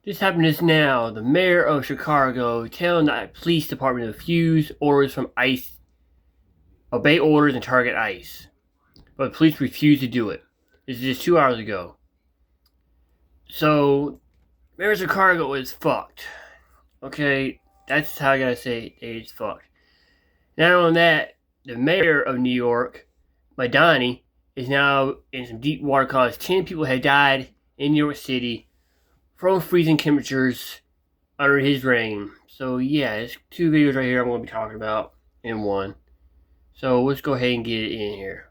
This happened just now. The mayor of Chicago telling the police department to refuse orders from ICE, obey orders and target ICE. But the police refused to do it. This is just 2 hours ago. So, Mayor of Chicago is fucked. Okay, that's how I gotta say it is fucked. Not only that, the mayor of New York, Madani, is now in some deep water cause 10 people had died in New York City from freezing temperatures under his reign. So yeah, it's two videos right here I'm going to be talking about in one. So let's go ahead and get it in here.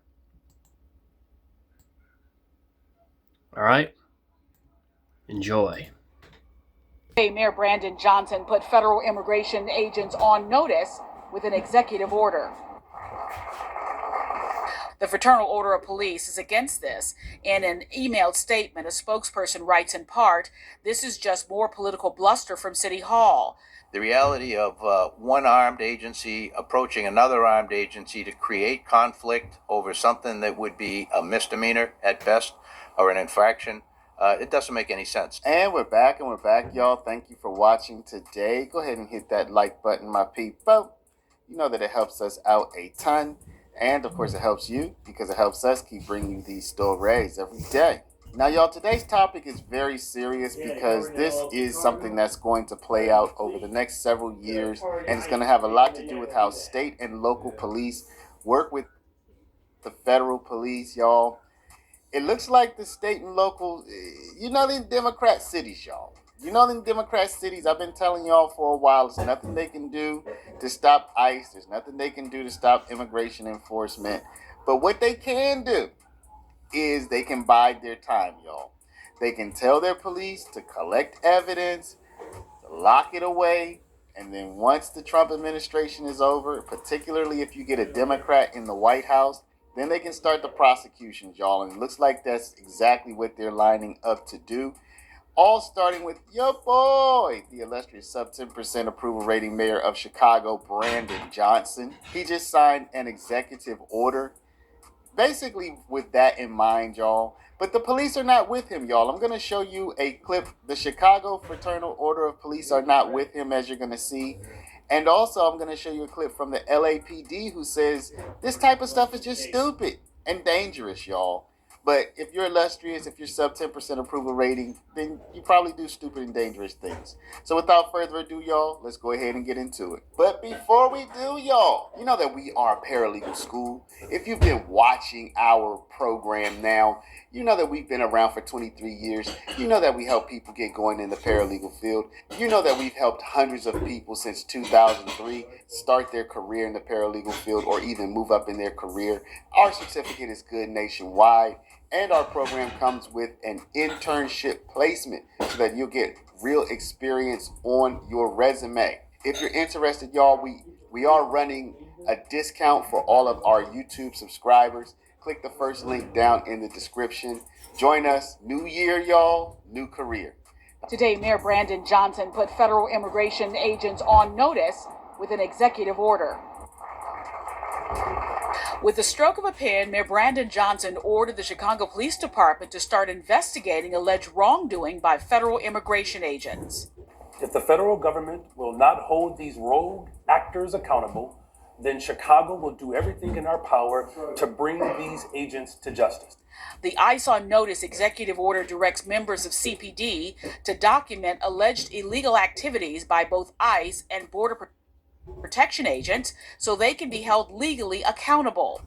Alright? Enjoy. Mayor Brandon Johnson put federal immigration agents on notice with an executive order. The Fraternal Order of Police is against this. In an emailed statement, a spokesperson writes in part, "This is just more political bluster from City Hall." The reality of one armed agency approaching another armed agency to create conflict over something that would be a misdemeanor at best or an infraction, it doesn't make any sense. And we're back, y'all. Thank you for watching today. Go ahead and hit that like button, my people. You know that it helps us out a ton. And, of course, it helps you because it helps us keep bringing you these stories every day. Now, y'all, today's topic is very serious because this is something that's going to play out over the next several years, and it's going to have a lot to do with how state and local police work with the federal police, y'all. It looks like the state and local, you know, in Democrat cities, y'all. You know, in Democrat cities, I've been telling y'all for a while, there's nothing they can do to stop ICE. There's nothing they can do to stop immigration enforcement. But what they can do is they can bide their time, y'all. They can tell their police to collect evidence, to lock it away, and then once the Trump administration is over, particularly if you get a Democrat in the White House, then they can start the prosecutions, y'all. And it looks like that's exactly what they're lining up to do. All starting with your boy, the illustrious sub 10% approval rating mayor of Chicago, Brandon Johnson. He just signed an executive order, basically with that in mind, y'all. But the police are not with him, y'all. I'm going to show you a clip. The Chicago Fraternal Order of Police are not with him, as you're going to see. And also, I'm going to show you a clip from the LAPD who says this type of stuff is just stupid and dangerous, y'all. But if you're illustrious, if you're sub 10% approval rating, then you probably do stupid and dangerous things. So without further ado, y'all, let's go ahead and get into it. But before we do, y'all, you know that we are a paralegal school. If you've been watching our program now, you know that we've been around for 23 years. You know that we help people get going in the paralegal field. You know that we've helped hundreds of people since 2003 start their career in the paralegal field or even move up in their career. Our certificate is good nationwide. And our program comes with an internship placement so that you'll get real experience on your resume. If you're interested, y'all, we are running a discount for all of our YouTube subscribers. Click the first link down in the description. Join us. New year, y'all. New career. Today, Mayor Brandon Johnson put federal immigration agents on notice with an executive order. With the stroke of a pen, Mayor Brandon Johnson ordered the Chicago Police Department to start investigating alleged wrongdoing by federal immigration agents. If the federal government will not hold these rogue actors accountable, then Chicago will do everything in our power to bring these agents to justice. The ICE on Notice executive order directs members of CPD to document alleged illegal activities by both ICE and Border Protection agents so they can be held legally accountable.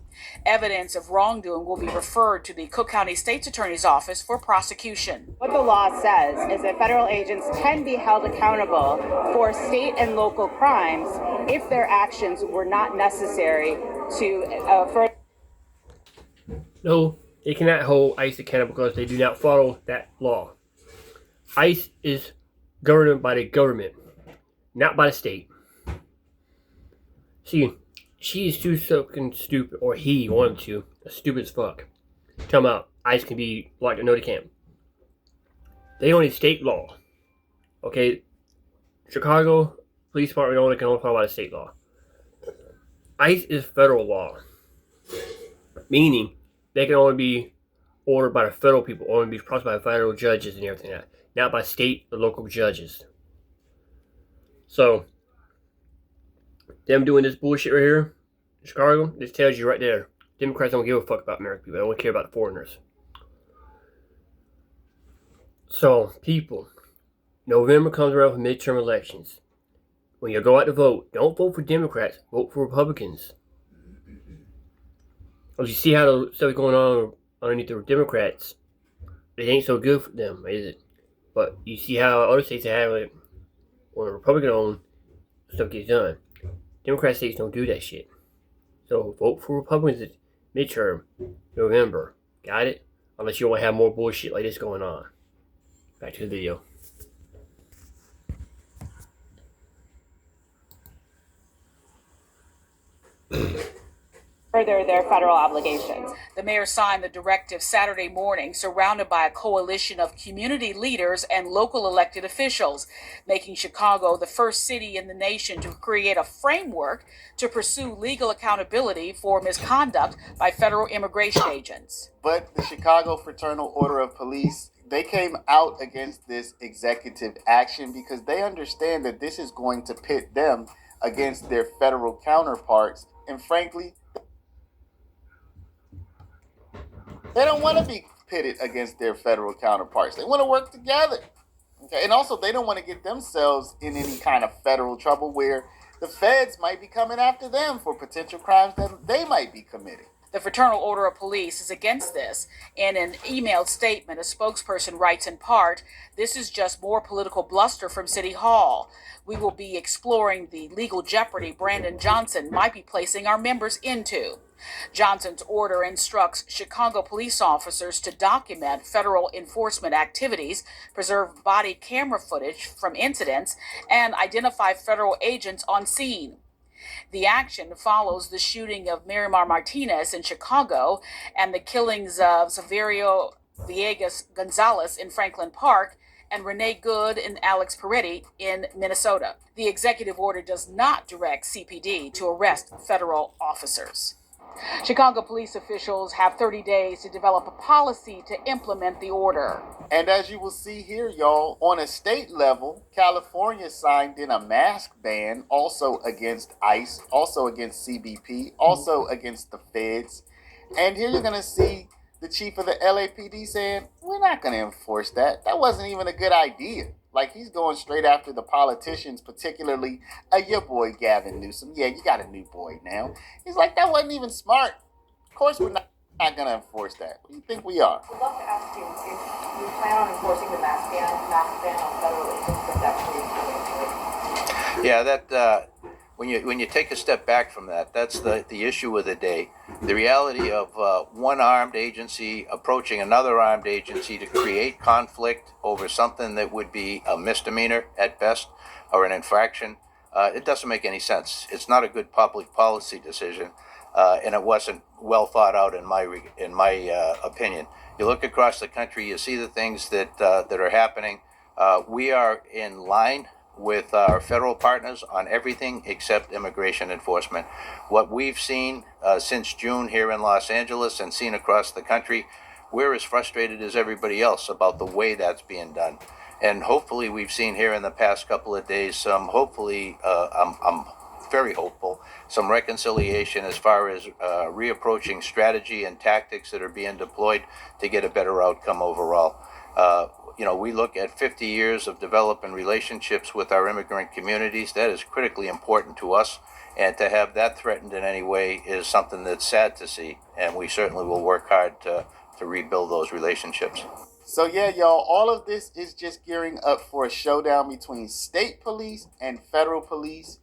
Evidence of wrongdoing will be referred to the Cook County State's Attorney's Office for prosecution. What the law says is that federal agents can be held accountable for state and local crimes if their actions were not necessary to No, they cannot hold ICE accountable because they do not follow that law. ICE is governed by the government, not by the state. See, she is too fucking stupid, or he wanted to, stupid as fuck. Tell them out, ICE can be like, no they can't. They only state law. Okay, Chicago Police Department only can only follow by the state law. ICE is federal law. Meaning, they can only be ordered by the federal people, only be prosecuted by federal judges and everything like that. not by state or local judges. So, them doing this bullshit right here in Chicago, this tells you right there, Democrats don't give a fuck about American people. They only care about the foreigners. So, people, November comes around for midterm elections. When you go out to vote, don't vote for Democrats, vote for Republicans. As you see how the stuff is going on underneath the Democrats, it ain't so good for them, is it? But you see how other states have it when a Republican owned stuff gets done. Democrat states don't do that shit. So vote for Republicans at midterm, November. Got it? Unless you want to have more bullshit like this going on. Back to the video. Further their federal obligations. The mayor signed the directive Saturday morning, surrounded by a coalition of community leaders and local elected officials, making Chicago the first city in the nation to create a framework to pursue legal accountability for misconduct by federal immigration agents. But the Chicago Fraternal Order of Police, they came out against this executive action because they understand that this is going to pit them against their federal counterparts. And frankly, they don't want to be pitted against their federal counterparts. They want to work together. Okay? And also, they don't want to get themselves in any kind of federal trouble where the feds might be coming after them for potential crimes that they might be committing. The Fraternal Order of Police is against this. In an emailed statement, a spokesperson writes in part, "This is just more political bluster from City Hall. We will be exploring the legal jeopardy Brandon Johnson might be placing our members into." Johnson's order instructs Chicago police officers to document federal enforcement activities, preserve body camera footage from incidents, and identify federal agents on scene. The action follows the shooting of Miramar Martinez in Chicago and the killings of Saverio Villegas Gonzalez in Franklin Park and Renee Good and Alex Peretti in Minnesota. The executive order does not direct CPD to arrest federal officers. Chicago police officials have 30 days to develop a policy to implement the order. And as you will see here, y'all, on a state level, California signed in a mask ban also against ICE, also against CBP, also against the feds. And here you're going to see the chief of the LAPD saying, we're not going to enforce that. That wasn't even a good idea. Like, he's going straight after the politicians, particularly your boy Gavin Newsom. Yeah, you got a new boy now. He's like, that wasn't even smart. Of course we're not going to enforce that. What do you think we are? I'd love to ask you if you plan on enforcing the mask ban on federal agents that's actually Yeah, that when you take a step back from that, that's the issue of the day. The reality of one armed agency approaching another armed agency to create conflict over something that would be a misdemeanor at best or an infraction, it doesn't make any sense. It's not a good public policy decision, and it wasn't well thought out in my opinion. You look across the country, you see the things that are happening. We are in line with our federal partners on everything except immigration enforcement. What we've seen since June here in Los Angeles and seen across the country, we're as frustrated as everybody else about the way that's being done. And hopefully we've seen here in the past couple of days some, I'm very hopeful, some reconciliation as far as reapproaching strategy and tactics that are being deployed to get a better outcome overall. We look at 50 years of developing relationships with our immigrant communities. That is critically important to us. And to have that threatened in any way is something that's sad to see. And we certainly will work hard to rebuild those relationships. So yeah, y'all, all of this is just gearing up for a showdown between state police and federal police.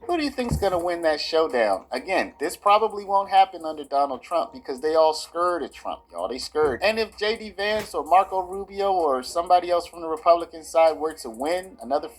Who do you think's going to win that showdown? Again, this probably won't happen under Donald Trump because they all scared of Trump, y'all. They scared. And if J.D. Vance or Marco Rubio or somebody else from the Republican side were to win another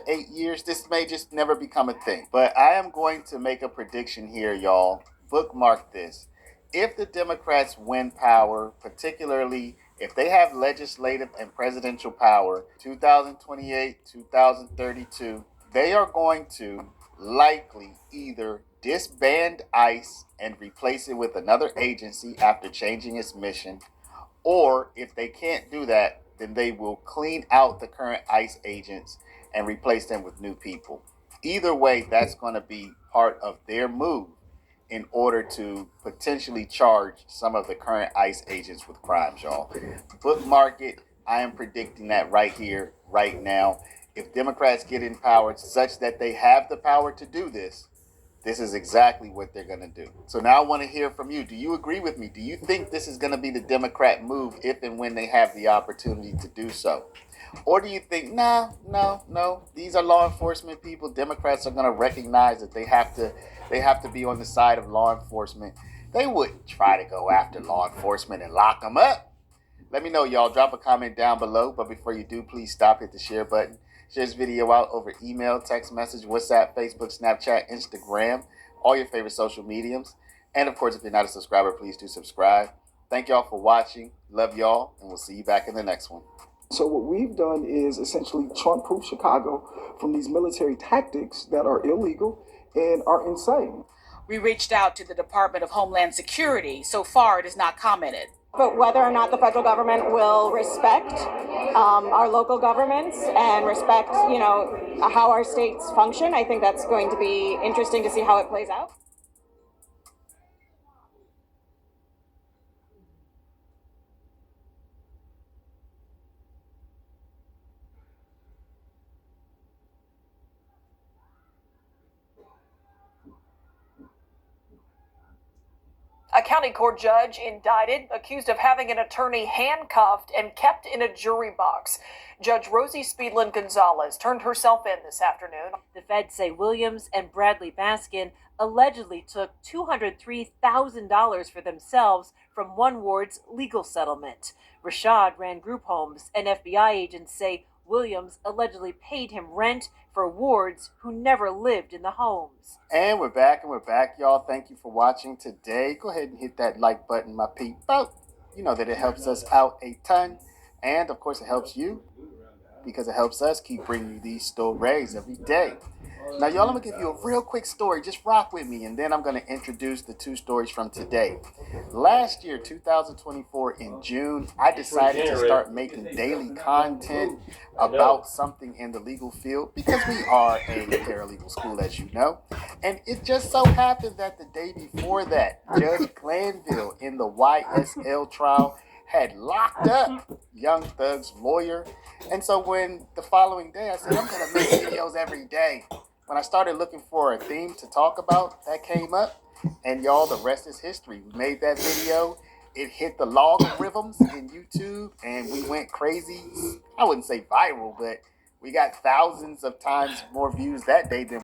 8 years, this may just never become a thing. But I am going to make a prediction here, y'all. Bookmark this. If the Democrats win power, particularly if they have legislative and presidential power, 2028, 2032, they are going to likely either disband ICE and replace it with another agency after changing its mission, or if they can't do that, then they will clean out the current ICE agents and replace them with new people. Either way, that's going to be part of their move in order to potentially charge some of the current ICE agents with crimes, y'all. Bookmark it. I am predicting that right here, right now. If Democrats get in power such that they have the power to do this, this is exactly what they're going to do. So now I want to hear from you. Do you agree with me? Do you think this is going to be the Democrat move if and when they have the opportunity to do so? Or do you think, no, these are law enforcement people. Democrats are going to recognize that they have to be on the side of law enforcement. They wouldn't try to go after law enforcement and lock them up. Let me know, y'all. Drop a comment down below. But before you do, please stop, hit the share button. Share this video out over email, text message, WhatsApp, Facebook, Snapchat, Instagram, all your favorite social mediums. And of course, if you're not a subscriber, please do subscribe. Thank y'all for watching. Love y'all, and we'll see you back in the next one. So what we've done is essentially Trump-proof Chicago from these military tactics that are illegal and are insane. We reached out to the Department of Homeland Security. So far, it has not commented. But whether or not the federal government will respect our local governments and respect, how our states function, I think that's going to be interesting to see how it plays out. A county court judge indicted, accused of having an attorney handcuffed and kept in a jury box. Judge Rosie Speedland Gonzalez turned herself in this afternoon. The feds say Williams and Bradley Baskin allegedly took $203,000 for themselves from one ward's legal settlement. Rashad ran group homes, and FBI agents say Williams allegedly paid him rent for wards who never lived in the homes. And we're back, y'all. Thank you for watching today. Go ahead and hit that like button, my people. You know that it helps us out a ton. And, of course, it helps you because it helps us keep bringing you these stories every day. Now, y'all, I'm going to give you a real quick story. Just rock with me, and then I'm going to introduce the two stories from today. Last year, 2024, in June, I decided to start making daily content about something in the legal field because we are a paralegal school, as you know. And it just so happened that the day before that, Judge Glanville in the YSL trial had locked up Young Thug's lawyer. And so when the following day, I said, I'm going to make videos every day. When I started looking for a theme to talk about, that came up. And y'all, the rest is history. We made that video. It hit the logarithms in YouTube, and we went crazy. I wouldn't say viral, but we got thousands of times more views that day than